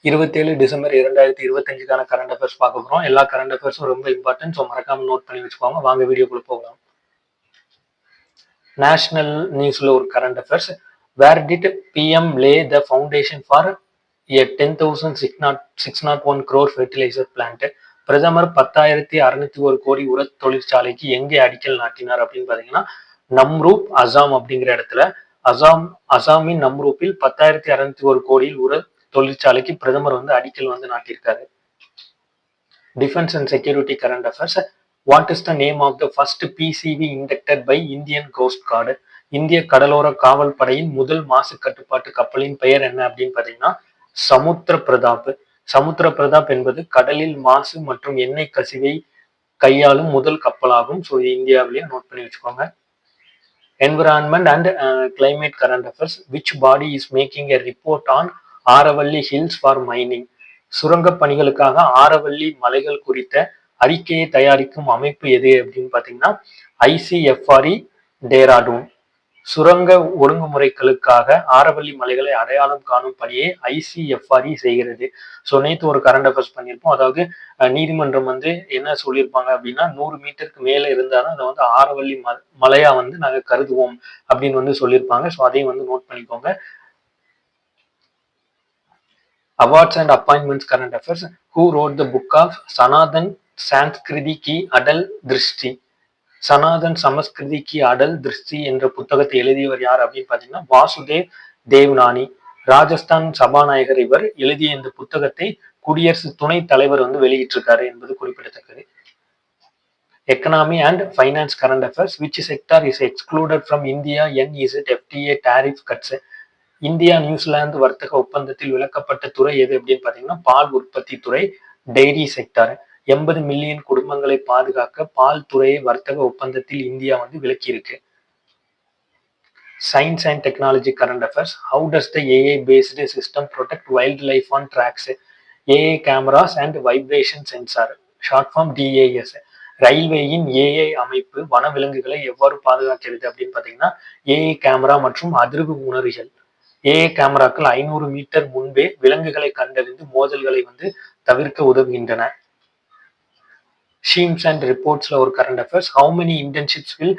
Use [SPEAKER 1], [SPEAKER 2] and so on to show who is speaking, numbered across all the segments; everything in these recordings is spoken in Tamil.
[SPEAKER 1] 27 டிசம்பர் 2025க்கான கரண்ட் அஃபேர்ஸ் பார்க்க போறோம். எல்லா கரண்ட் அஃபேர்ஸும் ரொம்ப இம்பார்ட்டன்ட். ஸோ மறக்காம நோட் பண்ணி வச்சுக்கோங்க. வாங்க வீடியோக்குள்ள போகலாம். நேஷனல் நியூஸ்ல ஒரு current affairs. Where did PM lay the foundation for a 10,601 crore fertiliser plant? பிரதமர் 10,601 கோடி உர தொழிற்சாலைக்கு எங்கே அடிக்கல் நாட்டினார் அப்படின்னு பாத்தீங்கன்னா நம்ரூப், அசாம் அப்படிங்கிற இடத்துல. அசாமின் நம்ரூப்பில் 10,601 கோடியில் உர தொழிற்சாலைக்கு பிரதமர் அடிக்கல் நாட்டியிருக்காரு. Defence and security current affairs. What is the name of the first PCV inducted by Indian Coast Guard? இந்திய கடலோர காவல் படையின் முதல் மாசு கட்டுப்பாட்டு கப்பலின் பெயர் என்ன அப்படின்னு பாத்தீங்கன்னா சமுத்திர பிரதாப். சமுத்திர பிரதாப் என்பது கடலில் மாசு மற்றும் எண்ணெய் கசிவை கையாளும் முதல் கப்பலாகும். ஸோ இந்தியாவிலேயே நோட் பண்ணி வச்சுக்கோங்க. Environment and climate current affairs. Which body is making a report on Aravalli hills for mining? சுரங்க பணிகளுக்காக ஆரவல்லி மலைகள் குறித்த அறிக்கையை தயாரிக்கும் அமைப்பு எது அப்படின்னு பாத்தீங்கன்னா ஐசிஎஃப்ஆர்இ டேராடூன். சுரங்க ஒழுங்குமுறைகளுக்காக ஆரவல்லி மலைகளை அடையாளம் காணும் பணியை ஐசிஎஃப்ஆர்இ செய்கிறது. ஸோ நேற்று ஒரு கரண்ட் அஃபேர்ஸ் பண்ணியிருப்போம். அதாவது நீதிமன்றம் என்ன சொல்லியிருப்பாங்க அப்படின்னா 100 மீட்டருக்கு மேல இருந்தாலும் அதை ஆரவல்லி மலையா நாங்க கருதுவோம் அப்படின்னு சொல்லியிருப்பாங்க. ஸோ அதையும் நோட் பண்ணிக்கோங்க. Awards and appointments current affairs. Who wrote the book of Sanatan Sanskriti ki Adal Drishti? Sanatan Sanskriti கி அடல் திருஷ்டி என்ற புத்தகத்தை எழுதியவர் யார் அப்படின்னு பாத்தீங்கன்னா வாசுதேவ் தேவ்நானி. ராஜஸ்தான் சபாநாயகர் இவர். எழுதிய இந்த புத்தகத்தை குடியரசு துணைத் தலைவர் வெளியிட்டிருக்காரு என்பது குறிப்பிடத்தக்கது. Economy and finance current affairs. Which sector is excluded from India NEZ/FTA tariff cuts? India New Zealand வர்த்தக ஒப்பந்தத்தில் விலக்கப்பட்ட துறை எது அப்படின்னு பாத்தீங்கன்னா பால் உற்பத்தி துறை, டெய்ரி செக்டார். 80 மில்லியன் குடும்பங்களை பாதுகாக்க பால் துறையை வர்த்தக ஒப்பந்தத்தில் இந்தியா விலக்கி இருக்கு. Science and technology current affairs. How does the AI based system protect wildlife on tracks? AI cameras and vibration sensor, short form DAS. ரயில்வேயின் ஏஐ அமைப்பு வனவிலங்குகளை எவ்வாறு பாதுகாக்கிறது அப்படின்னு பாத்தீங்கன்னா ஏஐ கேமரா மற்றும் அதிர்வு உணரிகள். ஏஐ கேமராக்கள் 500 மீட்டர் முன்பே விலங்குகளை கண்டறிந்து மோதல்களை தவிர்க்க உதவுகின்றன. ஷீம்ஸ் அண்ட் ரிப்போர்ட்ஸ்ல ஒரு current affairs. How many internships will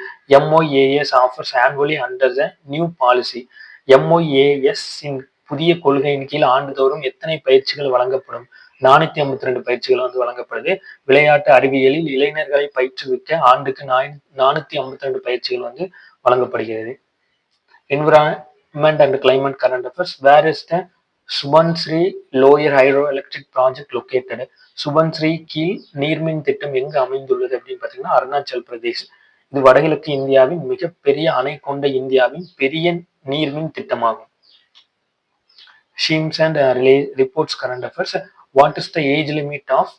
[SPEAKER 1] MOAS offers annually under the new policy? MOAS இன் புதிய கொள்கையின் கீழ் ஆண்டுதோறும் எத்தனை பயிற்சிகள் வழங்கப்படும்? 452 பயிற்சிகள் வழங்கப்படுது. விளையாட்டு அறிவியலில் இளைஞர்களை பயிற்றுவிக்க ஆண்டுக்கு 452 பயிற்சிகள் வழங்கப்படுகிறது. Environment and climate current affairs. Where is the Subansiri Lower Hydroelectric Project located? Subansiri கீழ் நீர்மின் திட்டம் எங்கு அமைந்துள்ளது அப்படின்னு பாத்தீங்கன்னா அருணாச்சல் பிரதேஷ். இது வடகிழக்கு இந்தியாவின் மிகப்பெரிய அணை கொண்ட இந்தியாவின் பெரிய நீர்மின் திட்டமாகும். Schemes and reports current affairs. What is the age limit of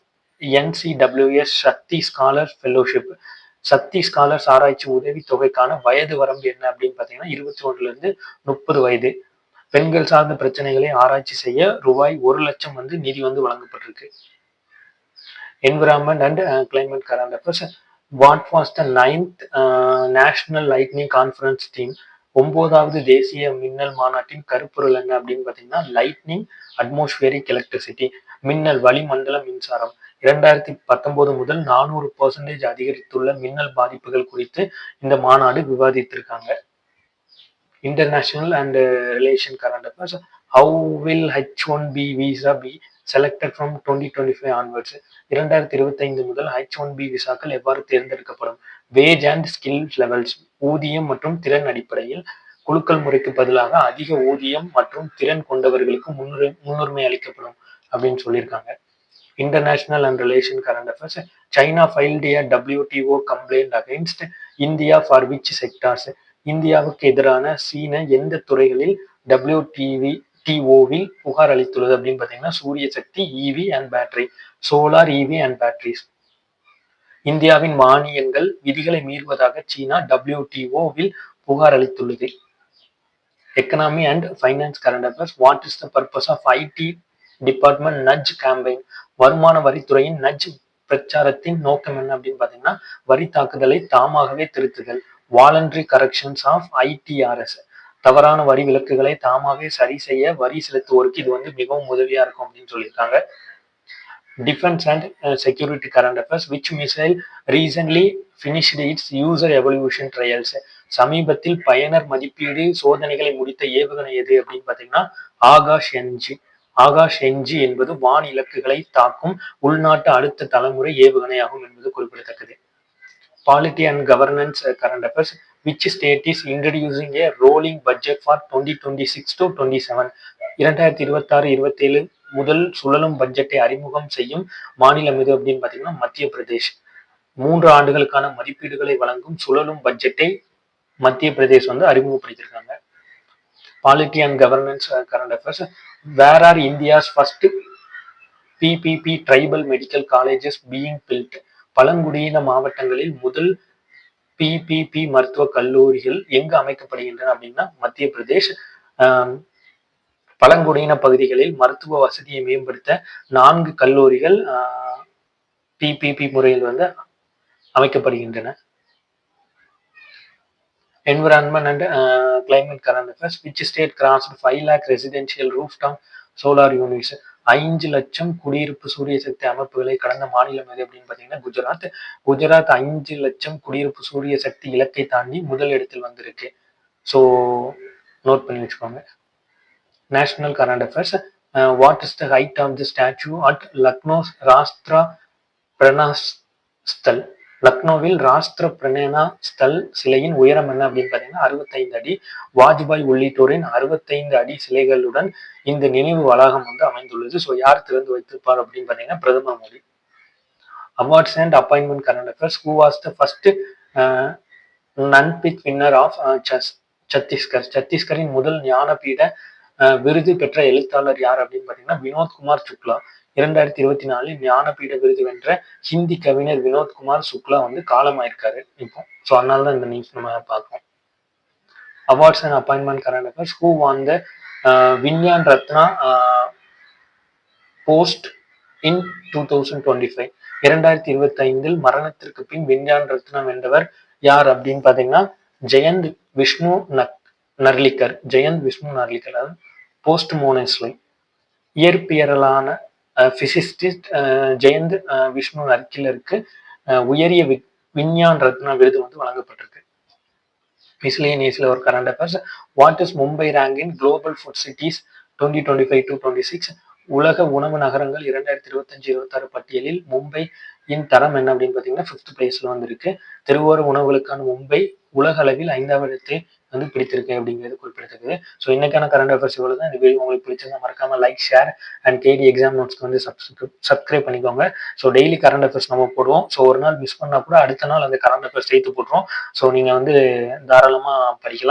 [SPEAKER 1] NCWS Shakti scholar fellowship? Shakti scholars ஆராய்ச்சி உதவி தொகைக்கான வயது வரம்பு என்ன அப்படின்னு பாத்தீங்கன்னா 21 இருந்து 30 வயது. பெண்கள் சார்ந்த பிரச்சனைகளை ஆராய்ச்சி செய்ய ரூபாய் 1 லட்சம் நிதி வழங்கப்பட்டிருக்கு. Environment and climate current affairs. What was the 9th national lightning conference theme? 9வது தேசிய மின்னல் மாநாட்டின் கருப்பொருள் என்ன அப்படின்னு பாத்தீங்கன்னா லைட்னிங் அட்மாஸ்பியரிக் எலக்ட்ரிசிட்டி, மின்னல் வளிமண்டல மின்சாரம். 2019 முதல் 400% அதிகரித்துள்ள மின்னல் பாதிப்புகள் குறித்து இந்த மாநாடு விவாதித்திருக்காங்க. International and relation current affairs. How will H1B visa be selected from 2025 onwards? 2025 முதல் H1B விசாக்கள் எவ்வாறு தேர்ந்தெடுக்கப்படும்? வேஜ் அண்ட் ஸ்கில் லெவல்ஸ், ஊதியம் மற்றும் திறன் அடிப்படையில். குலுக்கல் முறைக்கு பதிலாக அதிக ஊதியம் மற்றும் திறன் கொண்டவர்களுக்கு முன்னுரிமை அளிக்கப்படும் அப்படின்னு சொல்லியிருக்காங்க. International and relation current affairs. China filed a WTO complaint against India for which sectors? இந்தியாவுக்கு எதிரான சீன எந்த துறைகளில் WTOவில் புகார் அளித்துள்ளது அப்படின்னு பாத்தீங்கன்னா சூரிய சக்தி, EV and battery, solar EV and batteries. இந்தியாவின் மானியங்கள் விதிகளை மீறுவதாக சீனா WTOவில் புகார் அளித்துள்ளது. Economy and finance current affairs. What is the purpose of IT department nudge campaign? வருமான வரித்துறையின் நட்ஜ் பிரச்சாரத்தின் நோக்கம் என்ன அப்படின்னு பாத்தீங்கன்னா வரி தாக்குதலை தாமாகவே திருத்துதல், வாலண்டரி கரெக்ஷன்ஸ் ஆஃப் ITRS. தவறான வரி விலக்குகளை தாமாகவே சரி செய்ய வரி செலுத்துவோருக்கு இது வந்து மிகவும் உதவியா இருக்கும் அப்படின்னு சொல்லியிருக்காங்க. Defence and security current affairs. Which missile recently finished it's user evolution trials. சமீபத்தில் பயனர் மதிப்பீடு சோதனைகளை முடித்த ஏவுகணை எது அப்படின்னு பார்த்தீங்கன்னா ஆகாஷ் என்ஜி. ஆகாஷ் என்ஜி என்பது வான் இலக்குகளை தாக்கும் உள்நாட்டு அடுத்த தலைமுறை ஏவுகணையாகும் என்பது குறிப்பிடத்தக்கது. Polity and governance current affairs. Which state is introducing A rolling budget for 2026 to 27. 2026-27 முதல் சுழலும் பட்ஜெட்டை அறிமுகம் செய்யும் மாநிலம் எது அப்படின்னு பார்த்தீங்கன்னா மத்திய பிரதேஷ். 3 ஆண்டுகளுக்கான மதிப்பீடுகளை வழங்கும் சுழலும் பட்ஜெட்டை மத்திய பிரதேஷ் வந்து அறிமுகப்படுத்தியிருக்காங்க. Polity and governance current affairs. Where are India's first PPP tribal medical colleges being built. பழங்குடியின மாவட்டங்களில் முதல் பிபிபி மருத்துவ கல்லூரிகள் எங்கு அமைக்கப்படுகின்றன அப்படின்னா மத்திய பிரதேஷ். பழங்குடியின பகுதிகளில் மருத்துவ வசதியை மேம்படுத்த 4 கல்லூரிகள் பிபிபி முறையில் வந்து அமைக்கப்படுகின்றன. Environment and climate current affairs. Which state crossed 5 lakh residential rooftop solar units. 5 லட்சம் குடியிருப்பு சூரிய சக்தி அமைப்புகளை கடந்த மாநிலம் எது அப்படின்னு பார்த்தீங்கன்னா குஜராத். குஜராத் 5 லட்சம் குடியிருப்பு சூரிய சக்தி இலக்கை தாண்டி முதல் இடத்தில் வந்திருக்கு. ஸோ நோட் பண்ணி வச்சுக்கோங்க. National current affairs. What is the height of the statue at Lucknow Rashtra Prerna Sthal. லக்னோவில் ராஷ்டிர பிரணேனா ஸ்தல் சிலையின் உயரம் என்ன அப்படின்னு பார்த்தீங்கன்னா 65 அடி. வாஜ்பாய் உள்ளிட்டோரின் 65 அடி சிலைகளுடன் இந்த நினைவு வளாகம் வந்து அமைந்துள்ளது. ஸோ யார் திறந்து வைத்திருப்பார் அப்படின்னு பார்த்தீங்கன்னா பிரதமர் Modi. Awards and appointment current affairs. Who was the first Jnanpith winner of Chhattisgarh. சத்தீஸ்கரின் முதல் ஞானபீட விருது பெற்ற எழுத்தாளர் யார் அப்படின்னு பார்த்தீங்கன்னா வினோத்குமார் சுக்லா. 2024 ஞானபீட விருது வென்ற ஹிந்தி கவிஞர் வினோத்குமார் சுக்லா வந்து காலமாயிருக்காரு இப்போ. ஸோ அதனால தான் இந்த நியூஸ் நம்ம பார்க்கணும். Awards and appointment current affairs. Who won the Vigyan Ratna post in 2025. 2025 மரணத்திற்கு பின் விஞ்ஞான் ரத்னா வென்றவர் யார் அப்படின்னு பார்த்தீங்கன்னா ஜெயந்த் விஷ்ணு நர்லிக்கர். ஜெயந்த் விஷ்ணு நர்லிக்கர் அதாவது போஸ்ட் மோனஸ்லி. இயற்பியலான பிசிஸ்டிஸ்ட் ஜெயந்த் விஷ்ணு நர்லிக்கருக்கு உயரிய விஞ்ஞான் ரத்னா விருது வந்து வழங்கப்பட்டிருக்கு. மிஸ்லேனியஸ்ல ஒரு current affairs. What is Mumbai rank in global food cities 2025 to 26. உலக உணவு நகரங்கள் 2025-26 பட்டியலில் மும்பையின் தரம் என்ன அப்படின்னு பார்த்தீங்கன்னா 5th பிளேஸ்ல வந்து இருக்கு. தெருவோர உணவுகளுக்கான மும்பை உலக அளவில் 5வது இடத்தை வந்து பிடித்திருக்கு அப்படிங்கிறது குறிப்பிடத்தக்கது. ஸோ இன்னைக்கான கரண்ட் அஃபேர்ஸ் இவ்வளவு தான். இந்த வீடியோ உங்களுக்கு பிடிச்சிருந்தா மறக்காம like, share and KD exam நோட்ஸ்க்கு வந்து சப்ஸ்கிரைப் பண்ணிக்கோங்க. ஸோ டெய்லி கரண்ட் அஃபேர்ஸ் நம்ம போடுவோம். ஸோ ஒரு நாள் மிஸ் பண்ணா கூட அடுத்த நாள் அந்த கரண்ட் அஃபேர்ஸ் சேர்த்து போடுறோம். ஸோ நீங்க வந்து தாராளமா படிக்கலாம்.